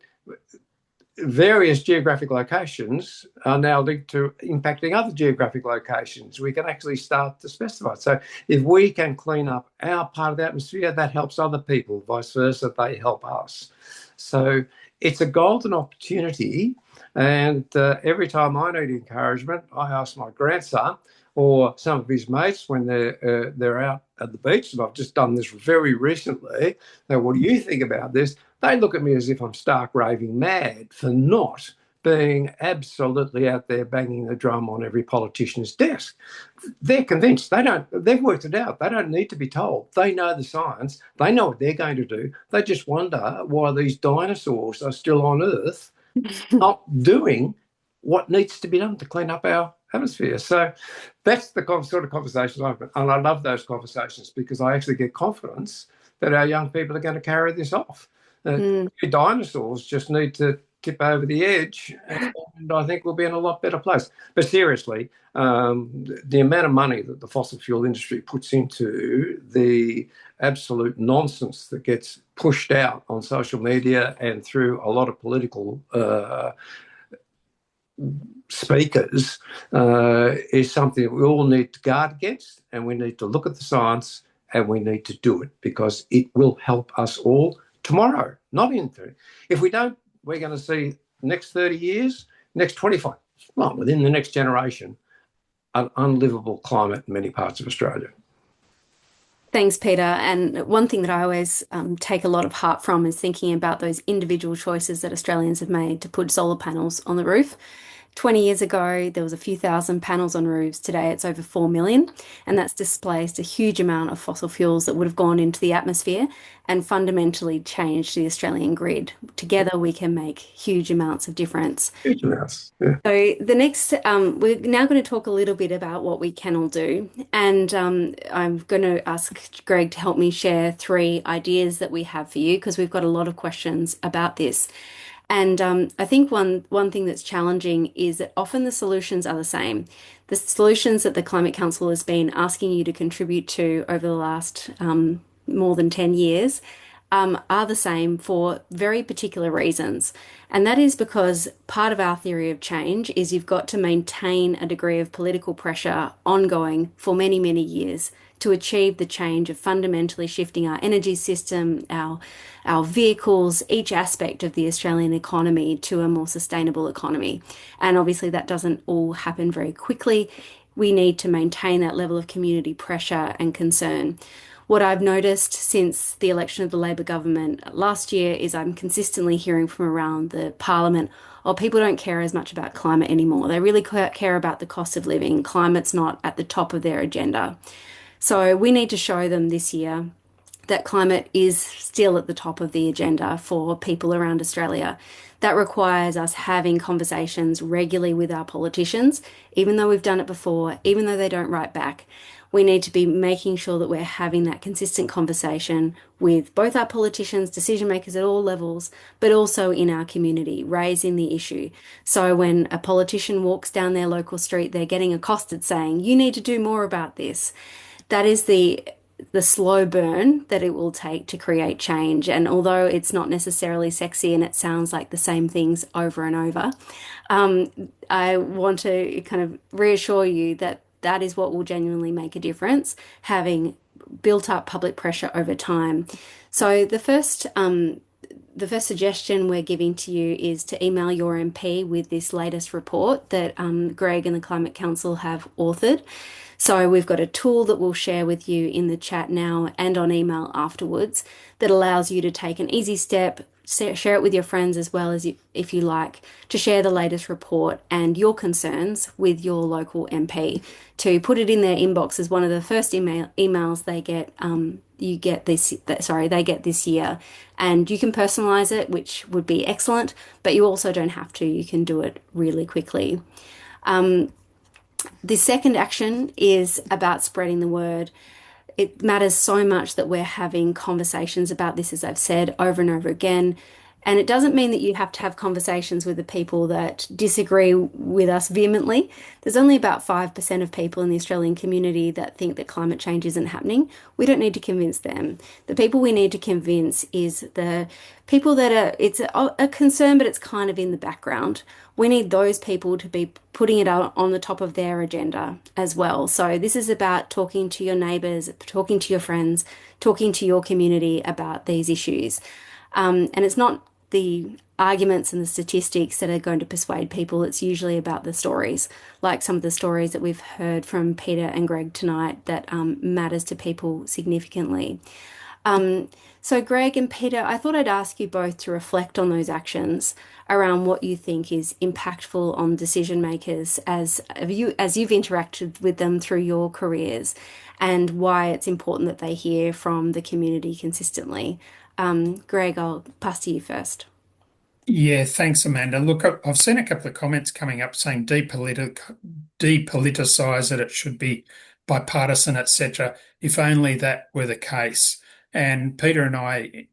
various geographic locations are now linked to impacting other geographic locations. We can actually start to specify. So if we can clean up our part of the atmosphere, that helps other people, vice versa, they help us. So it's a golden opportunity. And every time I need encouragement, I ask my grandson or some of his mates when they're out at the beach, and I've just done this very recently. Now, what do you think about this? They look at me as if I'm stark raving mad for not being absolutely out there banging the drum on every politician's desk. They're convinced. They've worked it out. They don't need to be told. They know the science. They know what they're going to do. They just wonder why these dinosaurs are still on Earth not doing what needs to be done to clean up our atmosphere. So that's the sort of conversations I've been, and I love those conversations because I actually get confidence that our young people are going to carry this off. Dinosaurs just need to tip over the edge, and I think we'll be in a lot better place. But seriously, the amount of money that the fossil fuel industry puts into the absolute nonsense that gets pushed out on social media and through a lot of political speakers is something that we all need to guard against, and we need to look at the science and we need to do it because it will help us all tomorrow, not in 30. If we don't, we're going to see next 30 years, next 25, well, within the next generation, an unlivable climate in many parts of Australia. Thanks, Peter. And one thing that I always take a lot of heart from is thinking about those individual choices that Australians have made to put solar panels on the roof. 20 years ago, there was a few thousand panels on roofs. Today, it's over 4 million, and that's displaced a huge amount of fossil fuels that would have gone into the atmosphere and fundamentally changed the Australian grid. Together, we can make huge amounts of difference. Huge amounts, yeah. So the next, we're now going to talk a little bit about what we can all do, and I'm going to ask Greg to help me share 3 ideas that we have for you because we've got a lot of questions about this. And I think one thing that's challenging is that often the solutions are the same. The solutions that the Climate Council has been asking you to contribute to over the last more than 10 years are the same for very particular reasons. And that is because part of our theory of change is you've got to maintain a degree of political pressure ongoing for many, many years to achieve the change of fundamentally shifting our energy system, our vehicles, each aspect of the Australian economy to a more sustainable economy. And obviously that doesn't all happen very quickly. We need to maintain that level of community pressure and concern. What I've noticed since the election of the Labor government last year is I'm consistently hearing from around the parliament, oh, people don't care as much about climate anymore. They really care about the cost of living. Climate's not at the top of their agenda. So we need to show them this year that climate is still at the top of the agenda for people around Australia. That requires us having conversations regularly with our politicians, even though we've done it before, even though they don't write back. We need to be making sure that we're having that consistent conversation with both our politicians, decision makers at all levels, but also in our community, raising the issue. So when a politician walks down their local street, they're getting accosted saying, you need to do more about this. That is the slow burn that it will take to create change. And although it's not necessarily sexy and it sounds like the same things over and over, um, I want to kind of reassure you that that is what will genuinely make a difference, having built up public pressure over time. So the first suggestion we're giving to you is to email your MP with this latest report that Greg and the Climate Council have authored. So we've got a tool that we'll share with you in the chat now and on email afterwards that allows you to take an easy step, share it with your friends as well as you, if you like, to share the latest report and your concerns with your local MP, to put it in their inbox as one of the first emails they get. They get this year, and you can personalize it, which would be excellent, but you also don't have to. You can do it really quickly. The second action is about spreading the word. It matters so much that we're having conversations about this, as I've said over and over again. And it doesn't mean that you have to have conversations with the people that disagree with us vehemently. There's only about 5% of people in the Australian community that think that climate change isn't happening. We don't need to convince them. The people we need to convince is the people that it's a concern, but it's kind of in the background. We need those people to be putting it on the top of their agenda as well. So this is about talking to your neighbours, talking to your friends, talking to your community about these issues. And it's not the arguments and the statistics that are going to persuade people. It's usually about the stories, like some of the stories that we've heard from Peter and Greg tonight that matters to people significantly. So Greg and Peter, I thought I'd ask you both to reflect on those actions around what you think is impactful on decision makers as you've interacted with them through your careers, and why it's important that they hear from the community consistently. Greg, I'll pass to you first. Yeah, thanks, Amanda. Look, I've seen a couple of comments coming up saying depoliticize it, it should be bipartisan, etc. If only that were the case. And Peter and I,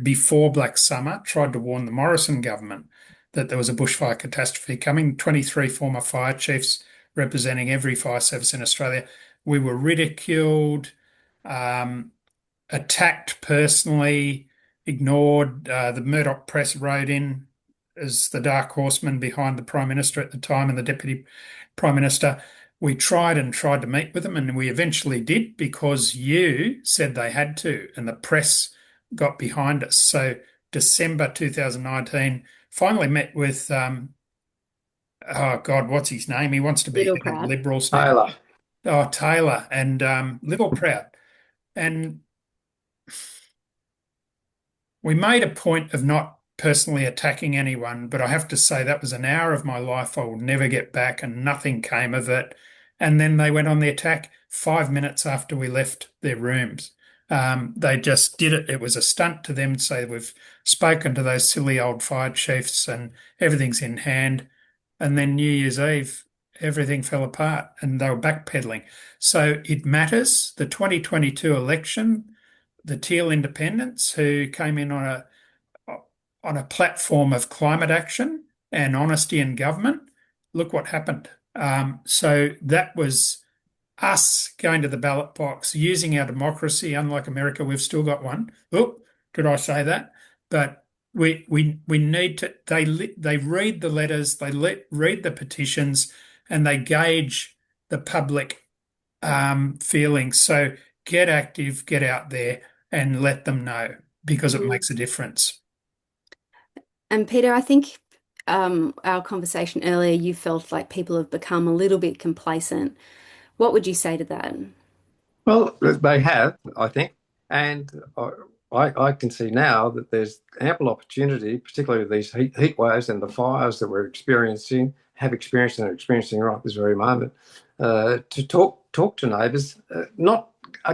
before Black Summer, tried to warn the Morrison government that there was a bushfire catastrophe coming. 23 former fire chiefs representing every fire service in Australia. We were ridiculed, um, attacked personally, ignored. The Murdoch press wrote in as the dark horseman behind the Prime Minister at the time and the Deputy Prime Minister. We tried and tried to meet with them, and we eventually did because you said they had to, and the press got behind us. So, December 2019, finally met with, oh God, what's his name? He wants to be Little head of crowd. Liberals now. Taylor. Oh, Taylor, and Little Proud. And we made a point of not personally attacking anyone, but I have to say that was an hour of my life I will never get back, and nothing came of it. And then they went on the attack 5 minutes after we left their rooms. They just did it. It was a stunt to them to say we've spoken to those silly old fire chiefs and everything's in hand. And then New Year's Eve, everything fell apart and they were backpedaling. So it matters. The 2022 election, the Teal Independents, who came in on a platform of climate action and honesty in government. Look what happened. So that was us going to the ballot box, using our democracy. Unlike America, we've still got one. Oh, did I say that? But we need to. They read the letters, read the petitions, and they gauge the public feelings. So get active, get out there, and let them know because it Mm. makes a difference. And Peter, I think our conversation earlier, you felt like people have become a little bit complacent. What would you say to that? Well, they have, I think, and I can see now that there's ample opportunity, particularly with these heat waves and the fires that we're experiencing, have experienced and are experiencing right this very moment, to talk to neighbours, not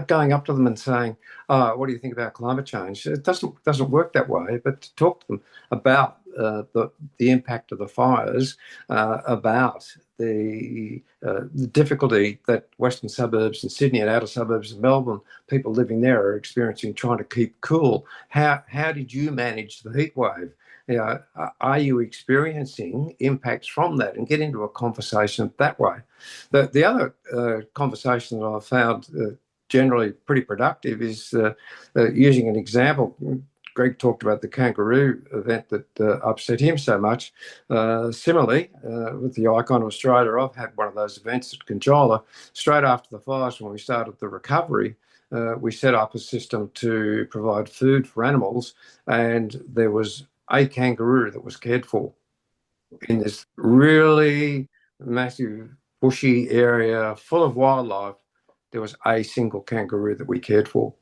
going up to them and saying, "Oh, what do you think about climate change?" It doesn't work that way, but to talk to them about the impact of the fires, about the difficulty that western suburbs in Sydney and outer suburbs of Melbourne, people living there are experiencing trying to keep cool. How did you manage the heat wave? You know, are you experiencing impacts from that, and get into a conversation that way? The other conversation that I've found generally pretty productive is using an example. Greg talked about the kangaroo event that upset him so much. Similarly, with the Icon of Australia, I've had one of those events at Conjola. Straight after the fires, when we started the recovery, we set up a system to provide food for animals, and there was a kangaroo that was cared for in this really massive bushy area full of wildlife. There was a single kangaroo that we cared for.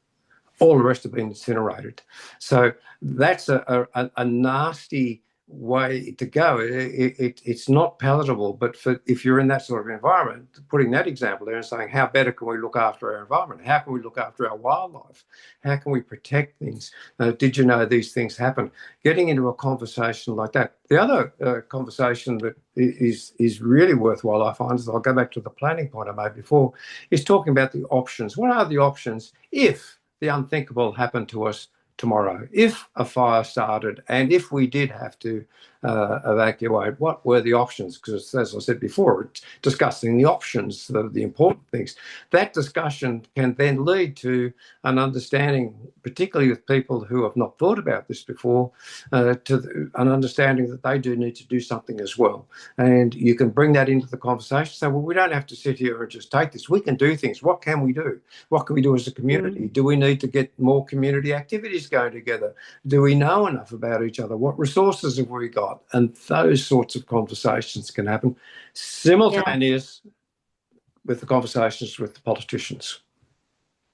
All the rest have been incinerated. So that's a nasty way to go. It's not palatable, but if you're in that sort of environment, putting that example there and saying, how better can we look after our environment? How can we look after our wildlife? How can we protect things? Did you know these things happen? Getting into a conversation like that. The other conversation that is really worthwhile, I find, is I'll go back to the planning point I made before, is talking about the options. What are the options if the unthinkable happened to us tomorrow? If a fire started and if we did have to evacuate, what were the options? Because, as I said before, discussing the options, the important things, that discussion can then lead to an understanding, particularly with people who have not thought about this before, to an understanding that they do need to do something as well. And you can bring that into the conversation. So, well, we don't have to sit here and just take this. We can do things. What can we do? What can we do as a community? Mm. Do we need to get more community activities going together? Do we know enough about each other? What resources have we got? And those sorts of conversations can happen Yeah. simultaneous with the conversations with the politicians.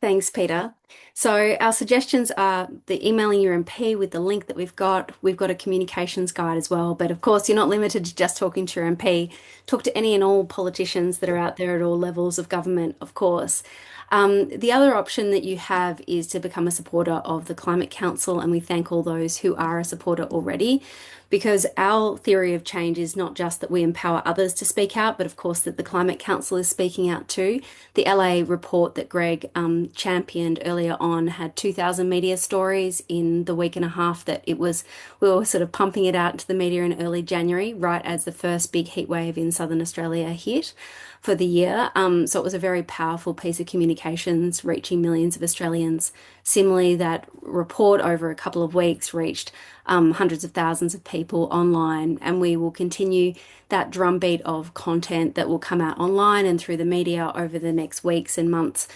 Thanks, Peter. So our suggestions are the emailing your MP with the link that we've got. We've got a communications guide as well. But of course, you're not limited to just talking to your MP. Talk to any and all politicians that are out there at all levels of government, of course. The other option that you have is to become a supporter of the Climate Council, and we thank all those who are a supporter already. Because our theory of change is not just that we empower others to speak out, but of course that the Climate Council is speaking out too. The LA report that Greg championed earlier on had 2,000 media stories in the week and a half that we were sort of pumping it out into the media in early January, right as the first big heat wave in Southern Australia hit for the year. So it was a very powerful piece of communications reaching millions of Australians. Similarly, that report over a couple of weeks reached hundreds of thousands of people online, and we will continue that drumbeat of content that will come out online and through the media over the next weeks and months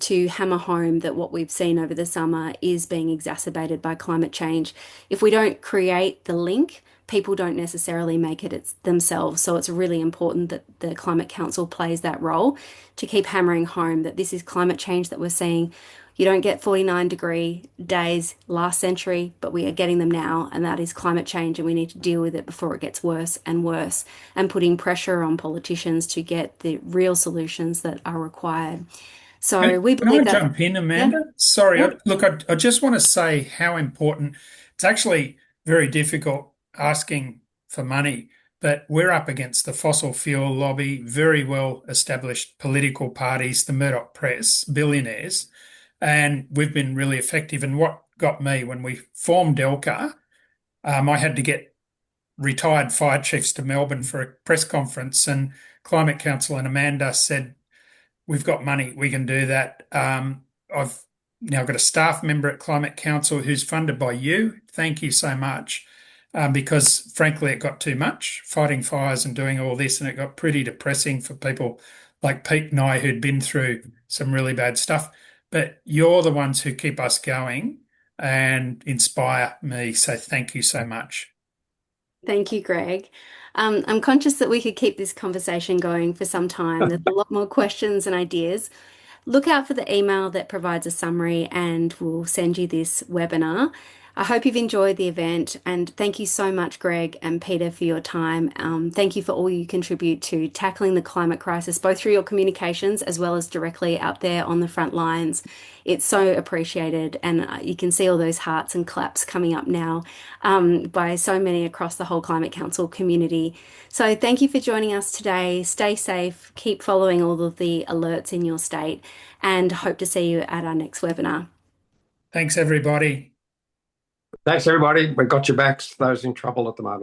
to hammer home that what we've seen over the summer is being exacerbated by climate change. If we don't create the link, people don't necessarily make it themselves. So it's really important that the Climate Council plays that role to keep hammering home that this is climate change that we're seeing. You don't get 49-degree days last century, but we are getting them now, and that is climate change, and we need to deal with it before it gets worse and worse, and putting pressure on politicians to get the real solutions that are required. So we Can I believe that, jump in, yeah, Amanda? Sorry, yeah. I just want to say how important it's actually very difficult asking for money, but we're up against the fossil fuel lobby, very well established political parties, the Murdoch press, billionaires, and we've been really effective. And what got me when we formed Delca, I had to get retired fire chiefs to Melbourne for a press conference, and Climate Council and Amanda said, we've got money, we can do that. I've now got a staff member at Climate Council who's funded by you. Thank you so much. Because frankly, it got too much fighting fires and doing all this, and it got pretty depressing for people like Pete and I who'd been through some really bad stuff. But you're the ones who keep us going and inspire me. So thank you so much. Thank you, Greg. I'm conscious that we could keep this conversation going for some time. There's a lot more questions and ideas. look out for the email that provides a summary and we'll send you this webinar. I hope you've enjoyed the event and thank you so much, Greg and Peter, for your time. Thank you for all you contribute to tackling the climate crisis, both through your communications as well as directly out there on the front lines. It's so appreciated, and you can see all those hearts and claps coming up now by so many across the whole Climate Council community. So thank you for joining us today. Stay safe, keep following all of the alerts in your state, and hope to see you at our next webinar. Thanks, everybody. Thanks, everybody. We've got your backs, those in trouble at the moment.